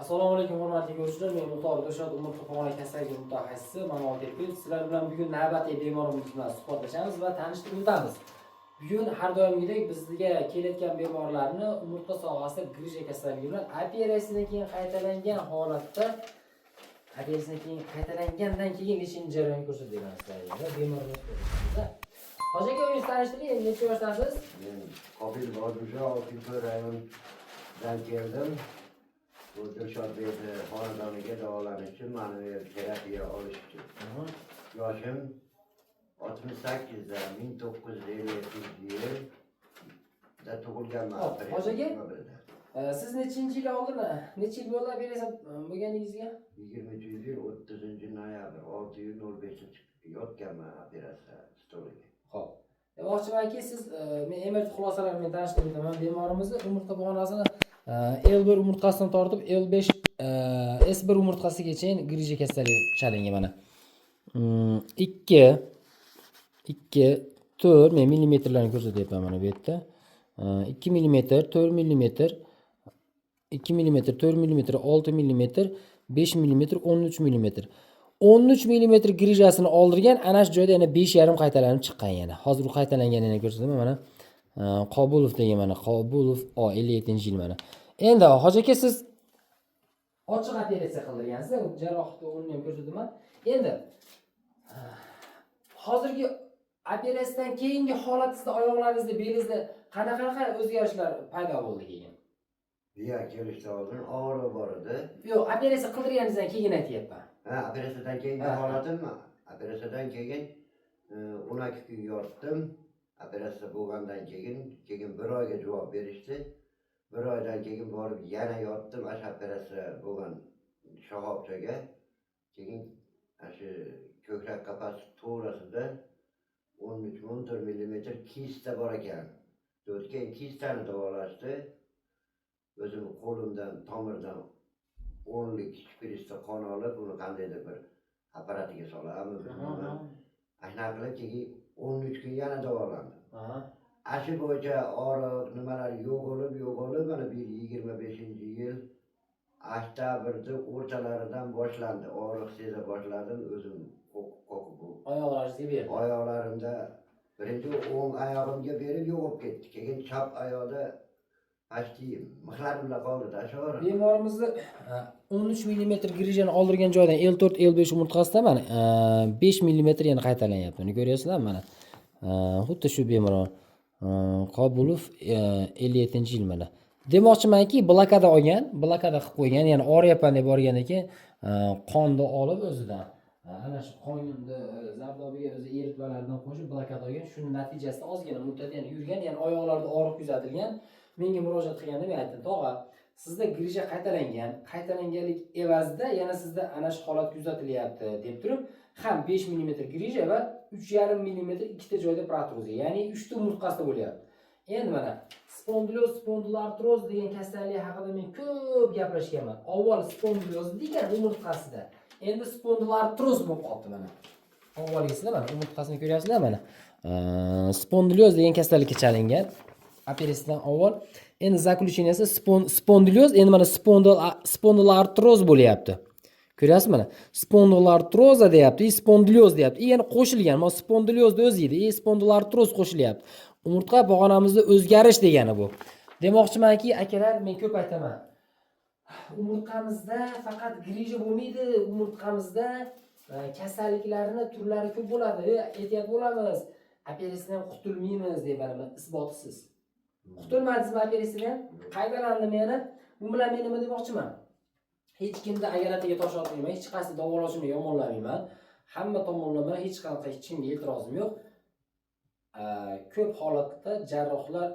Assalomu alaykum hurmatli ko'ruvchilar. Men Muxtor Dilshod umurtqa pog'ona kasalligi mutaxassisi Manol Tepil. Sizlar bilan bugun navbatdagi bemorimiz bilan suhbatlashamiz va tanishtirib o'tamiz. Bugun har doimgidek bizga kelayotgan bemorlarni umurtqa sohasida grija kasalligi bilan operatsiyadan keyin qaytalangan holatda qaytalangandan keyin nechinchi jarayon ko'rsatilgan sizlarga bemorlar ko'rsatdi. Hoji aka, o'zingizni tanishtiring. Necha yoshdasiz? Men Qobil Boduja Oltinko'l rayonidan keldim. Bu Dilshod berdi xonadoniga davolanish uchun, manuel terapiya olish uchun. Yoshim 68 da 1957-yilda tug'ilganman. Hoji aka, siz nechinchi yil oldin, necha yil bo'ldi operatsiya bo'lganingizga? 20-yil 30-noyabr 6:05 yotganman operatsiya stoliga. Xo'p. Demoqchimanki, siz men MRT xulosalari bilan tanishtirib o'taman. Bemorimizni umurtqa pog'onasini L1 umurtqasidan tortib L5 S1 umurtqasigacha grija kasalligi chalingan mana. 2 4 men millimetrlarni ko'rsatyapman mana bu yerda. 2 mm, 4 mm, 2 mm, 4 mm, 6 mm, 5 mm, 13 mm. 13 mm grijasini oldirgan, ana shu joyda yana 5,5 qaytalanib chiqqan yana. Hozir u qaytalanganini ko'rsataman mana. Qobulov degan mana, Qobulov 57-yil mana. Endi Hoji aka, siz ochiq operatsiya qildirgansiz, jarrohlikda o'rnini ham ko'rsataman. Endi hozirgi operatsiyadan keyingi holatingizda oyoqlaringizda, belingizda qanaqa o'zgarishlar paydo bo'ldi keyin? Biya kelishdan oldin og'riq bor edi. Yo'q, operatsiya qildirganingizdan keyin aytyapman. Operatsiyadan keyingi holatimmi? Operatsiyadan keyin 12 kun yotdim. Operatsiya bo'lgandan keyin bir oyga javob berishdi. Bir oydan keyin borib yana yotdim o'sha operatsiya bo'lgan shoxobchaga. Keyin shu ko'krak qafasi to'g'risida 13-14 mm kista bor ekan. Keyin kistani davolashdi. O'zim qo'limdan, tomirdan 10lik shprisda qon olib, uni qandaydir bir apparatiga solammi bilmayman. Ashuna qilib keyin 13 kun yana davolandim. Ashi bo'yicha og'riq nimalar yo'g'ilib, mana bu 25-yil oktabrda o'rtalaridan boshlandi. Og'riq seza boshladim, o'zim qo'rqib. Oyoqlaringizga berdi. Oyoqlarimda birinchi o'ng oyog'imga berib yo'qib ketdi. Keyin chap oyoqda Ashtim, mixlarim bilan qoldi-da sho'ri. Bemorimizni 13 mm grijani oldirgan joydan L4, L5 umurtqasida mana 5 mm yana qaytalanyapti. Buni ko'ryapsizlar mana. Xuddi shu bemor Qobulov 57-yil mana. Demoqchimanki, blokada olgan, blokada qilib qo'ygan, ya'ni og'riyapman deb borgandan keyin qonni olib o'zidan ana shu qonni zardobiga o'zi eritmalardan qo'shib blokada olgan. Shuning natijasida ozgina muddat yana yurgan, ya'ni oyoqlarda og'riq kuzatilgan. Menga murojaat qilganda men aytdim, "Tog'a, sizda grija qaytalanganlik evazida yana sizda ana shu holat kuzatilyapti" deb turib, ham 5 mm grija va 3,5 mm ikkita joyda protruzia, ya'ni 3 ta umurtqasida bo'lyapti. Endi mana spondilyoz, spondilartroz degan kasallik haqida men ko'p gaplashganman. Avval spondilyoz degan umurtqasida, endi spondilartroz bo'lib qoldi mana. Avvalgisida mana umurtqasini ko'ryapsizlar mana. Spondilyoz degan kasallikka chalingan. Operatsiyadan avval endi zaключенияsi spondilyoz, endi mana spondilartroz bo'lyapti. Ko'ryapsiz mana? Spondilartroza deyapti, spondilyoz deyapti. Yana qo'shilgan, mana spondilyozni o'zi edi, spondilartroz qo'shilyapti. Umurtqa pog'onamizda o'zgarish degani bu. Demoqchimanki, akalar, men ko'p aytaman. Umurtqamizda faqat grija bo'lmaydi, umurtqamizda kasalliklarning turlari ko'p bo'ladi. Ehtiyot bo'lamiz. Operatsiyadan qutulmaymiz deb mana isbotisiz. Qutulmadingizmi operatsiyadan? Qaytalandim yana. Bu bilan men nima demoqchiman? Hech kimni agaratiga tosh otmayman, hech qaysi davolashini yomonlamayman. Hamma tomonlama hech kimga e'tirozim yo'q. Ko'p holatda jarrohlar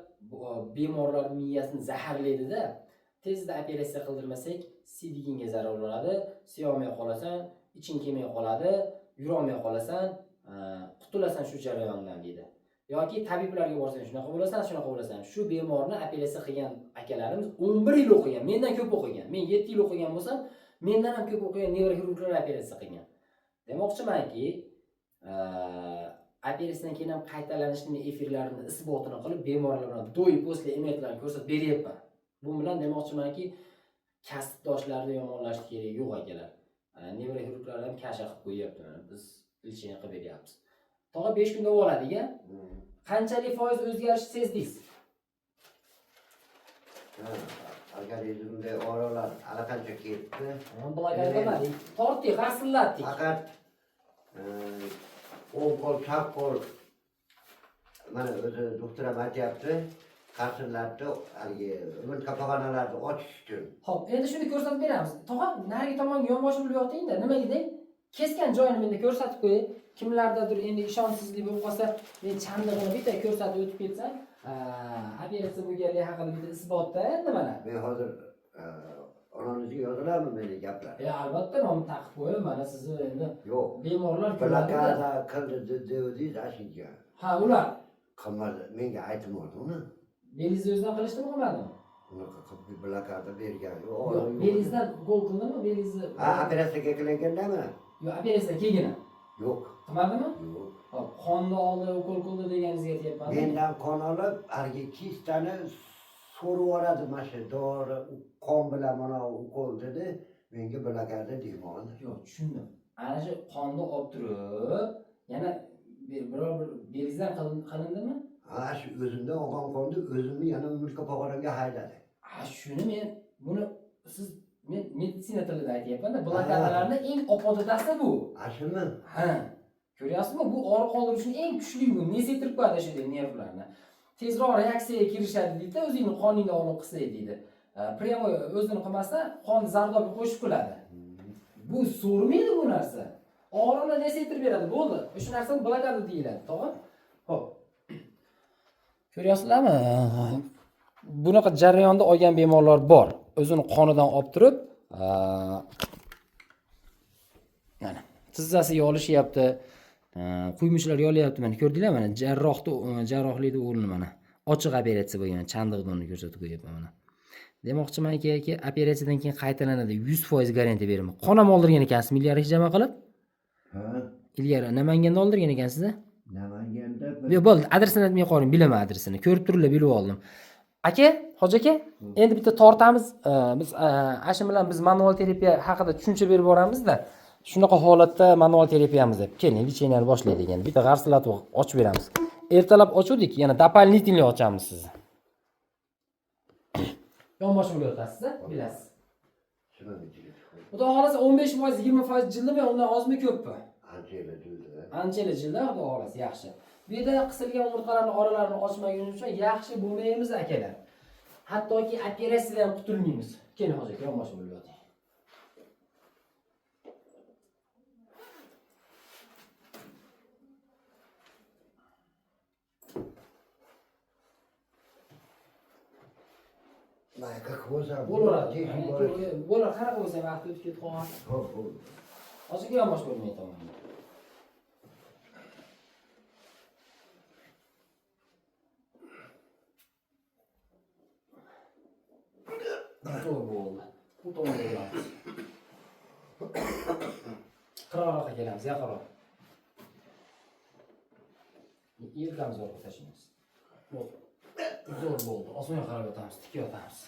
bemorlar miyasini zaharlaydi-da. Tezda operatsiya qildirmasak, sidiginga zarar bo'ladi, siyolmay qolasan, iching kelmay qoladi, yurolmay qolasan, qutulasan shu jarayondan deydi. Yoki tabiblarga borsang shunaqa bo'lasan. Shu bemorni operatsiya qilgan akalarimiz 11 yil o'qigan, mendan ko'p o'qigan. Men 7 yil o'qigan bo'lsam, mendan ham ko'p o'qigan nevroxirurglar operatsiya qilgan. Demoqchimanki, operatsiyadan keyin ham qaytalanishning efirlarini isbotini qilib, bemorlar bilan do'y posle emetlarni ko'rsatib beryapman. Bu bilan demoqchimanki, kasbdoshlarni yomonlash kerak yo'q akalar. Nevara xirurglar ham kasha qilib qo'yyapti mana. Biz lecheniya qilib beryapmiz. Tog'a 5 kunda bo'ladi-ga. Qanchalik foiz o'zgarish sezdingiz? Organizmda oralar allaqancha ketdi. Bilaganim tortdik, g'assillatdik. Faqat o'ng qo'l, chap qo'l mana o'zi doktor ham aytyapti, qarsillabdi, haligi umurtqa pog'onalarni ochish uchun. Xo'p, endi shuni ko'rsatib beramiz. Tog'a, narigi tomonga yonbosh bo'lib yoting-da, nima dedik? Kesgan joyini menda ko'rsatib qo'y. Kimlardadir endi ishonchsizlik bo'lib qolsa, men chandig'ini bitta ko'rsatib o'tib ketsam, operatsiya bo'lganligi haqida bitta isbotda endi mana. Men hozir onangizga yozalarmi meni gaplar? Albatta, men taqib qo'yaman, mana sizni endi. Yo'q. Bemorlar Blokada qildi dedingiz ashiga. Ha, ular Qilmadi, menga aytmadi uni. Belizni o'zidan qilishdimi, qilmadimi? Unaqa qilib blokada bergan. Yo'q, belizdan gol qildimi, belizni? Operatsiyaga kelgandami? Yo'q, operatsiya kelgina. Yo'q. Qilmadimi? Yo'q. Hop, qonni oldi, ukol qildi deganingizga aytyapman. Mendan qon olib, haligi kistani so'rib yuboradi mana shu dori, qon bilan mana ukol dedi, menga blokada demadi. Yo'q, tushundim. Ana shu qonni olib turib, yana biror bir belizdan qilindimi? Ha, shu o'zimdan olgan qonni o'zimni yana umurtqa pog'onamga haydadi. Ha, shuni buni siz men meditsina tilida aytyapman-da, blokadalarning eng opodidasi bu. Ha, shumi? Ha. Ko'ryapsizmi? Bu og'riq qoldirishning eng kuchli yo'li, nesetirib qo'yadi shu nervlarni. Tezroq reaksiyaga kirishadi deydi, o'zingni qoningni olib qilsa deydi. Pryamoy o'zini qilmasdan qonni zardobi qo'shib qo'yadi. Bu so'rmaydi bu narsa. Og'riqni nesetirib beradi, bo'ldi. O'sha narsani blokada deyiladi, to'g'ri? Xo'p. Ko'ryapsizlarmi? Bunaqa jarayonda olgan bemorlar bor. O'zini qonidan olib turib, mana tizzasiga olishyapti. Quymushlar yolyapti, mana ko'rdinglar, mana jarrohlikni o'rni mana. Ochiq operatsiya bo'lgan, chandiqni ko'rsatib qo'yapman mana. Demoqchimanki, operatsiyadan keyin qaytalanadi, 100% garantiya beraman. Qon ham oldirgan ekansiz, milliardga jama qilib? Ha. Ilgari Namanganda oldirgan ekansiz-a? Namanganda Yo'q, bo'ldi, adresini aytmay qo'ying, bilaman adresini. Ko'rib turiblar, bilib oldim. Aka, Hoji aka, endi bitta tortamiz. Biz ashin bilan biz manual terapiya haqida tushuncha berib boramiz-da. Shunaqa holatda manual terapiyamiz deb. Keling, licheniyani boshlaylik endi. Bitta g'arsilatib ochib beramiz. Ertalab ochuvdik, yana doполнительный ochamiz sizni. Yonbosh bo'lib yotasiz-a? Bilasiz. shuni bitirib. Xudo xolasa 15%, 20% jildimi, undan ozmi ko'pmi? Anchayla jildi. Anchayla jildi, xudo xolasa, yaxshi. Bu yerda qisilgan umurtqalarning oralarini ochmagunimiz uchun yaxshi bo'lmaymiz akalar. Hattoki operatsiyadan ham qutulmaymiz. Keling hozir yonbosh bo'lib yoting. Mayqa bo'lsa Bo'laveradi. Bo'lar, qarab bo'lsa vaqt o'tib ketib qolgan. Xo'p, bo'ldi. Hozir yonbosh bo'lmay tomon. To'g'ri bo'ldi. Bu tomonga kelamiz. Qirg'oqqa kelamiz, yaqinroq. Yelkamiz orqa tashlaymiz. Zo'r bo'ldi. Osmonga qarab yotamiz, tik yotamiz.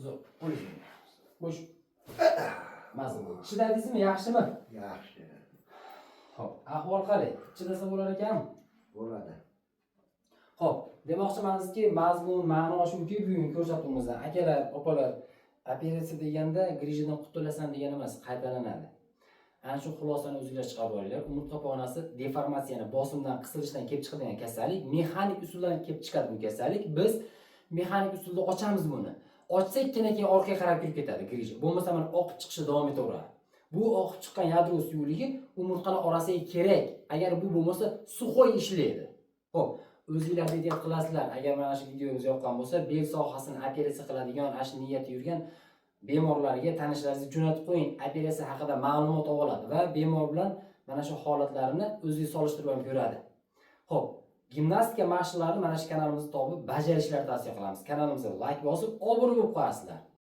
Zo'r. Bo'sh. Mazza bo'ldi. Chidadingizmi, yaxshimi? Yaxshi. Xo'p, ahvol qalay? Chidasa bo'lar ekanmi? Bo'ladi. Xo'p, demoqchimanizki, mazmun, ma'no shuki, bugun ko'rsatuvimizda akalar, opalar, operatsiya deganda grijadan qutulasan degani emas, qaytalanadi. Ana shu xulosani o'zingizlar chiqarib olinglar. Umurtqa pog'onasi deformatsiyani, bosimdan, qisilishdan kelib chiqadigan kasallik, mexanik usuldan kelib chiqadi bu kasallik. Biz mexanik usulda ochamiz buni. Ochsakkina keyin orqaga qarab kirib ketadi grija. Bo'lmasa mana oqib chiqishi davom etaveradi. Bu oqib chiqqan yadro suyuqligi umurtqalar orasiga kerak. Agar bu bo'lmasa, suxoy ishlaydi. Xo'p, o'zingizlar ehtiyot qilasizlar. Agar mana shu videomiz yoqqan bo'lsa, bel sohasini operatsiya qiladigan, ash niyati yurgan bemorlarga tanishlaringizni jo'natib qo'ying. Operatsiya haqida ma'lumot oladi va bemor bilan mana shu holatlarini o'zingiz solishtirib ham ko'radi. Xo'p, gimnastika mashqlarini mana shu kanalimizda topib bajarishlarini tavsiya qilamiz. Kanalimizga like bosib, obuna bo'lib qo'yasizlar.